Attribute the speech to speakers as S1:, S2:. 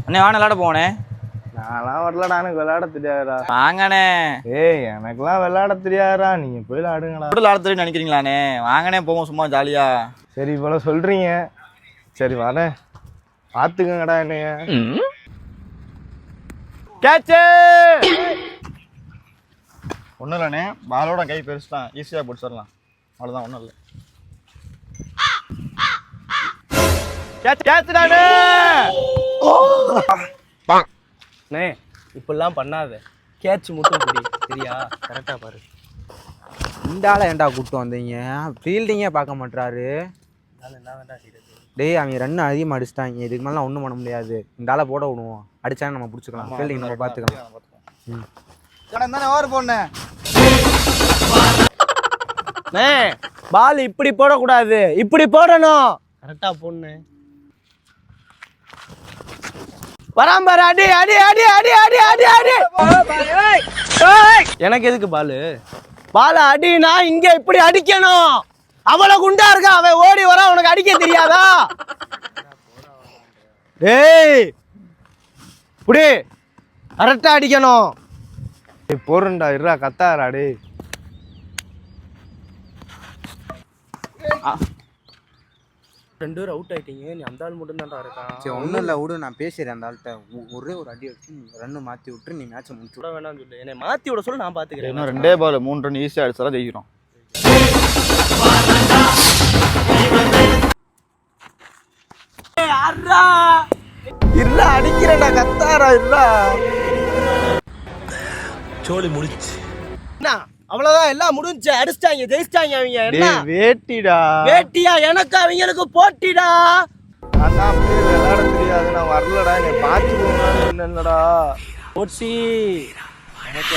S1: அண்ணே வாங்க விளையாட போனே.
S2: நான்லாம் வரலடா, எனக்கு விளையாட தெரியாதுடா.
S1: வாங்கண்ணே.
S2: ஏய் எனக்குலாம் விளையாட தெரியாதுடா, நீங்க போய் விளையாடுங்கடா.
S1: விளையாட தெரியும் நினைக்கிறீங்களாண்ணே? வாங்கண்ணே போவோம் சும்மா ஜாலியா.
S2: சரி இவ்வளோ சொல்றீங்க, சரி வரேன், பார்த்துக்கங்கடா என்னைய.
S1: கேட்சு ஒன்றும் இல்லைண்ணே, பாலோட கை பெருசுதான், ஈஸியாக பிடிச்சிடலாம், அவ்வளோதான், ஒன்றும் இல்லை. கேட்சுடானே
S2: இப்பெல்லாம் பண்ணாத, கேட்ச் மட்டும் பிடி சரியா? கரெக்டாக பாரு.
S3: இந்த ஆளை ஏன்டா கூப்பிட்டு வந்தீங்க? ஃபீல்டிங்கே பார்க்க மாட்டாரு. டேய் அவங்க ரன் அதிகமாக அடிச்சிட்டாங்க, இதுக்கு மேலாம் ஒன்றும் பண்ண முடியாது. இந்த ஆளை போட விடுவோம், அடிச்சா நம்ம பிடிச்சிக்கலாம், ஃபீல்டிங் நம்ம பார்த்துக்கலாம்.
S1: தானே ஓவர் போடணேன்.
S2: பால் இப்படி போடக்கூடாது, இப்படி போடணும். கரெக்டா போடணு. வராம்பாரு, அடி அடி அடி அடி அடி அடி அடி. எனக்கு எதுக்கு பாலு? பால அடினா இங்க இப்படி அடிக்கணும். அவ்வளவு குண்டா இருக்கா, அவன் ஓடி வர, உனக்கு அடிக்க தெரியாதா? ஏய் இப்படி கரெக்டா அடிக்கணும். போறண்டா, இருடா, கத்தாரா டே. ரெண்டு பேரும் அவுட் ஆயிட்டீங்க, நீ அந்த ஆள் மட்டும் தான்டா இருக்கான்.
S3: சரி ஒன்றும் இல்லை விடு, நான் பேசுகிறேன் அந்த ஆள்கிட்ட. ஒரே ஒரு அடி அடிச்சு ரன்னு மாற்றி விட்டு நீ மேட்சை முடிச்சு விட
S2: வேணாம்னு சொல்லு, என்னை மாற்றி விட சொல்லி நான் பார்த்துக்கிறேன்.
S1: இன்னும் 2 பால் 3 ரன் ஈஸியாக அடிச்சா ஜெயிக்கிறோம்.
S2: இருடா அடிக்கிறேன்டா, கத்தாரா இருடா.
S4: சோலி முடிச்சு
S2: என்ன அவ்வளவுதான், எல்லாம் முடிஞ்சு, அடிச்சிட்டாங்க, ஜெயிச்சிட்டாங்க அவங்க. என்ன
S1: வேட்டிடா?
S2: வேட்டியா? எனக்கு அவங்களுக்கு போட்டிடா.
S1: நான் தான் விளையாட தெரியாது, நான் வரலடா, என்னை பார்த்து போங்கடா.
S2: போட்டி எனக்கு